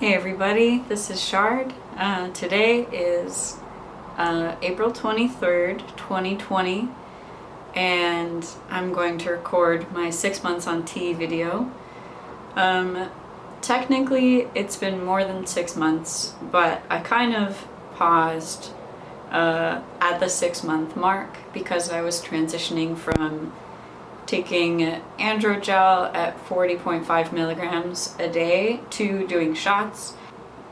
Hey everybody, this is Shard. Today is April 23rd, 2020, and I'm going to record my 6 months on T video. Technically it's been more than 6 months, but I kind of paused at the 6-month mark because I was transitioning from taking androgel at 40.5 milligrams a day to doing shots,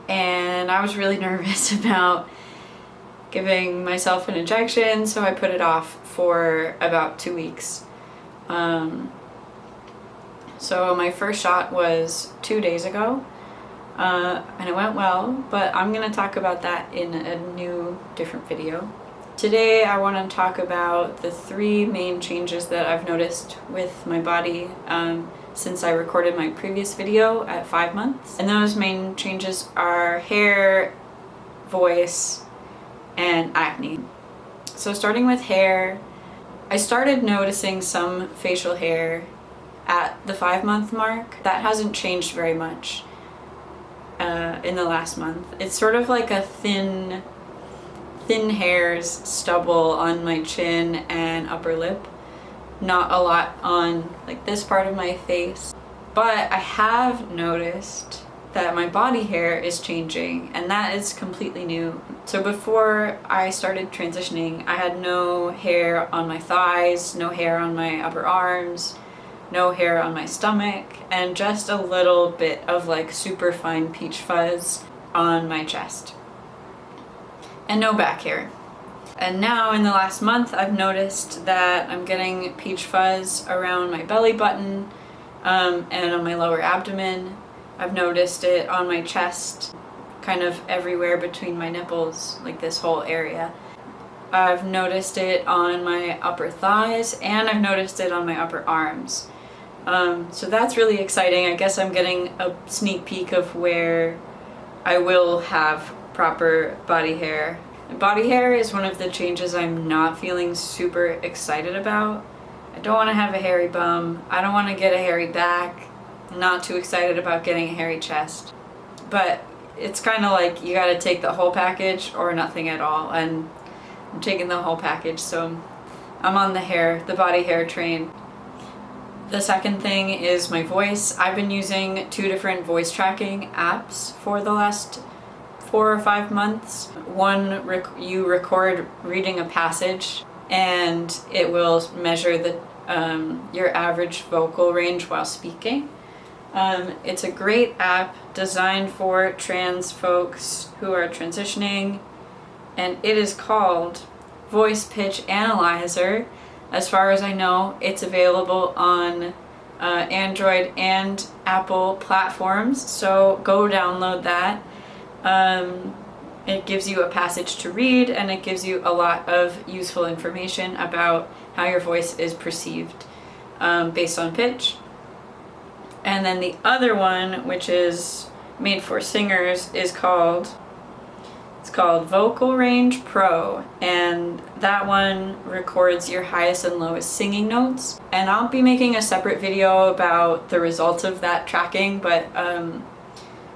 and I was really nervous about giving myself an injection, so I put it off for about 2 weeks. So my first shot was 2 days ago, and it went well, but I'm going to talk about that in a new, different video. Today I want to talk about the 3 main changes that I've noticed with my body since I recorded my previous video at 5 months. And those main changes are hair, voice, and acne. So starting with hair, I started noticing some facial hair at the 5-month mark. That hasn't changed very much in the last month. It's sort of like a thin hairs, stubble on my chin and upper lip. Not a lot on like this part of my face. But I have noticed that my body hair is changing, and that is completely new. So before I started transitioning, I had no hair on my thighs, no hair on my upper arms, no hair on my stomach, and just a little bit of like super fine peach fuzz on my chest. And no back hair. And now in the last month I've noticed that I'm getting peach fuzz around my belly button and on my lower abdomen. I've noticed it on my chest, kind of everywhere between my nipples, like this whole area. I've noticed it on my upper thighs, and I've noticed it on my upper arms. So that's really exciting. I guess I'm getting a sneak peek of where I will have proper body hair. Body hair is one of the changes I'm not feeling super excited about. I don't want to have a hairy bum. I don't want to get a hairy back. I'm not too excited about getting a hairy chest. But it's kind of like you gotta take the whole package or nothing at all, and I'm taking the whole package, so I'm on the body hair train. The second thing is my voice. I've been using 2 different voice tracking apps for the last 4 or 5 months. One, you record reading a passage, and it will measure your average vocal range while speaking. It's a great app designed for trans folks who are transitioning, and it is called Voice Pitch Analyzer. As far as I know, it's available on Android and Apple platforms, so go download that. It gives you a passage to read, and it gives you a lot of useful information about how your voice is perceived based on pitch. And then the other one, which is made for singers, is called Vocal Range Pro, and that one records your highest and lowest singing notes. And I'll be making a separate video about the results of that tracking, but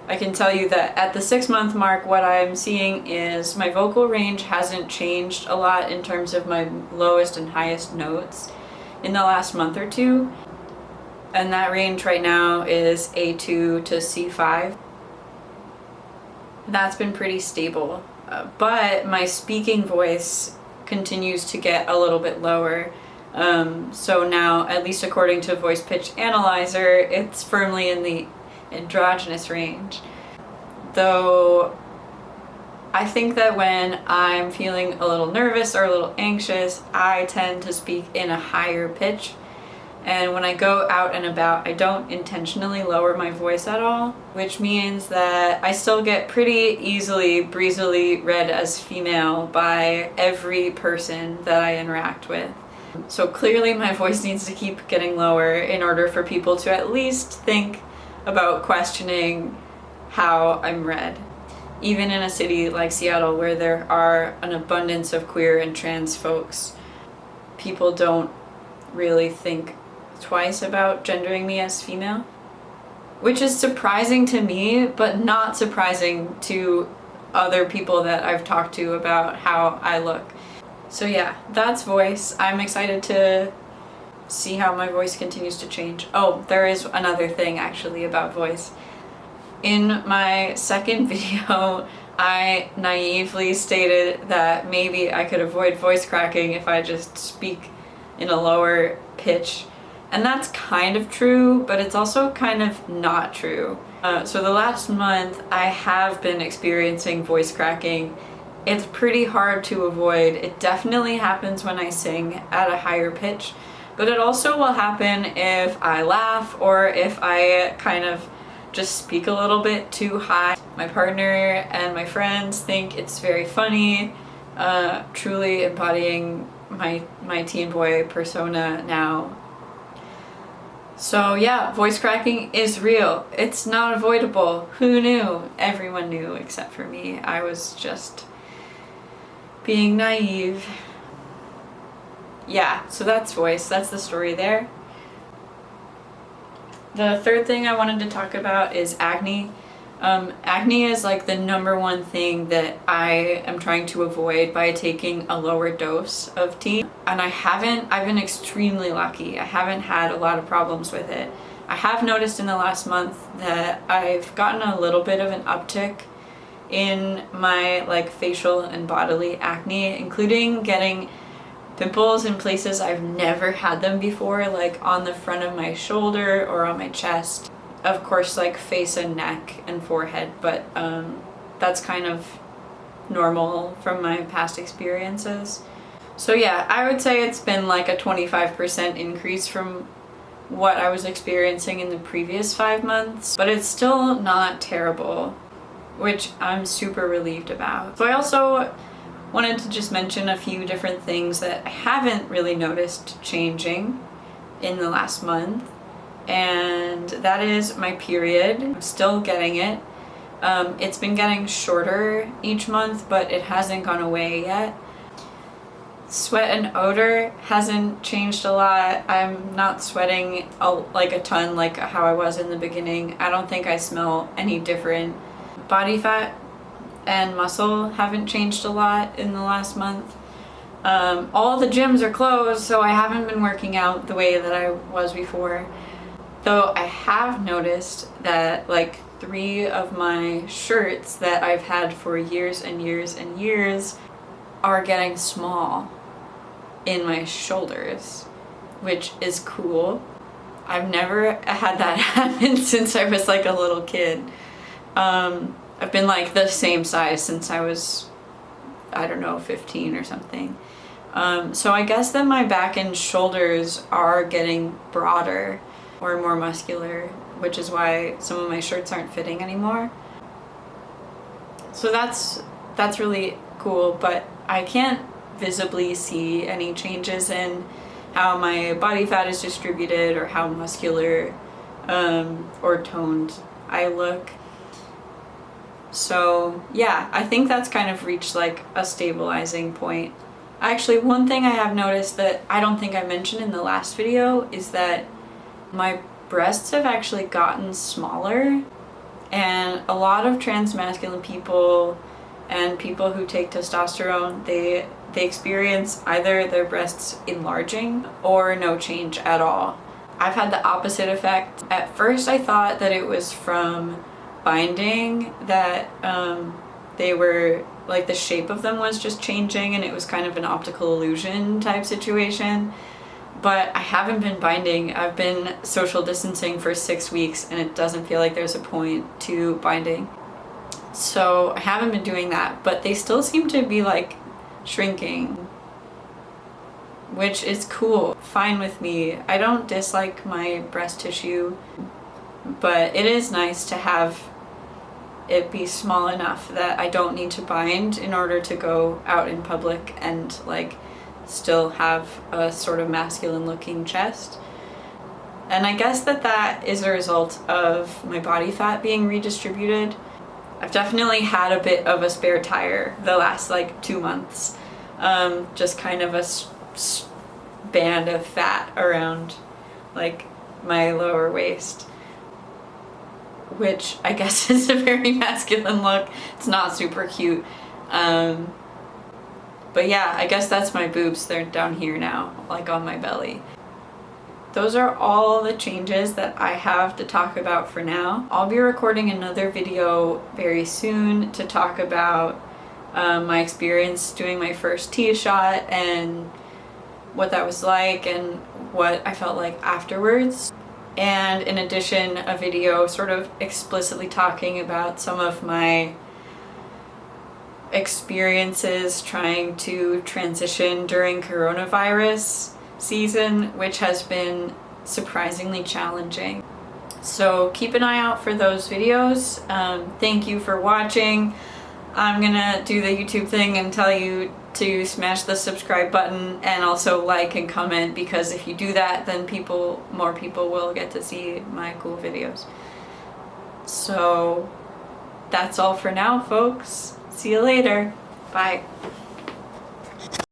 I can tell you that at the 6-month mark, what I'm seeing is my vocal range hasn't changed a lot in terms of my lowest and highest notes in the last month or 2. And that range right now is A2 to C5. That's been pretty stable. But my speaking voice continues to get a little bit lower. So now, at least according to Voice Pitch Analyzer, it's firmly in the androgynous range. Though I think that when I'm feeling a little nervous or a little anxious, I tend to speak in a higher pitch. And when I go out and about, I don't intentionally lower my voice at all, which means that I still get pretty easily, breezily read as female by every person that I interact with. So clearly my voice needs to keep getting lower in order for people to at least think about questioning how I'm read. Even in a city like Seattle, where there are an abundance of queer and trans folks, people don't really think twice about gendering me as female. which is surprising to me, but not surprising to other people that I've talked to about how I look. So yeah, that's voice. I'm excited to see how my voice continues to change. Oh, there is another thing actually about voice. In my second video, I naively stated that maybe I could avoid voice cracking if I just speak in a lower pitch. And that's kind of true, but it's also kind of not true. So the last month I have been experiencing voice cracking. It's pretty hard to avoid. It definitely happens when I sing at a higher pitch, but it also will happen if I laugh or if I kind of just speak a little bit too high. My partner and my friends think it's very funny, truly embodying my teen boy persona now. So yeah, voice cracking is real. It's not avoidable. Who knew? Everyone knew except for me. I was just being naive. Yeah, so that's voice. That's the story there. The third thing I wanted to talk about is acne. Acne is like the #1 thing that I am trying to avoid by taking a lower dose of tea. And I've been extremely lucky. I haven't had a lot of problems with it. I have noticed in the last month that I've gotten a little bit of an uptick in my like facial and bodily acne, including getting pimples in places I've never had them before, like on the front of my shoulder or on my chest. Of course, like face and neck and forehead, but that's kind of normal from my past experiences. So yeah, I would say it's been like a 25% increase from what I was experiencing in the previous 5 months, but it's still not terrible, which I'm super relieved about. So I also wanted to just mention a few different things that I haven't really noticed changing in the last month. And that is my period. I'm still getting it. It's been getting shorter each month, but it hasn't gone away yet. Sweat and odor hasn't changed a lot. I'm not sweating like a ton like how I was in the beginning. I don't think I smell any different. Body fat and muscle haven't changed a lot in the last month. All the gyms are closed, so I haven't been working out the way that I was before. Though I have noticed that like 3 of my shirts that I've had for years and years and years are getting small in my shoulders, which is cool. I've never had that happen since I was like a little kid. I've been like the same size since I was, I don't know, 15 or something. So I guess that my back and shoulders are getting broader or more muscular, which is why some of my shirts aren't fitting anymore. So that's really cool, but I can't visibly see any changes in how my body fat is distributed or how muscular or toned I look. So yeah, I think that's kind of reached like a stabilizing point. Actually, one thing I have noticed that I don't think I mentioned in the last video is that my breasts have actually gotten smaller, and a lot of trans masculine people and people who take testosterone, they experience either their breasts enlarging or no change at all. I've had the opposite effect. At first I thought that it was from binding, that they were like the shape of them was just changing and it was kind of an optical illusion type situation. But I haven't been binding. I've been social distancing for 6 weeks and it doesn't feel like there's a point to binding. So I haven't been doing that, but they still seem to be like shrinking, which is cool. Fine with me. I don't dislike my breast tissue, but it is nice to have it be small enough that I don't need to bind in order to go out in public and like still have a sort of masculine looking chest. And I guess that is a result of my body fat being redistributed. I've definitely had a bit of a spare tire the last like 2 months. Just kind of a band of fat around like my lower waist. which I guess is a very masculine look. It's not super cute. But yeah, I guess that's my boobs. They're down here now, like on my belly. Those are all the changes that I have to talk about for now. I'll be recording another video very soon to talk about my experience doing my first Tia shot and what that was like and what I felt like afterwards. And in addition, a video sort of explicitly talking about some of my experiences trying to transition during coronavirus season, which has been surprisingly challenging. So keep an eye out for those videos. Thank you for watching. I'm gonna do the YouTube thing and tell you to smash the subscribe button and also like and comment, because if you do that, then more people will get to see my cool videos. So that's all for now, folks. See you later. Bye.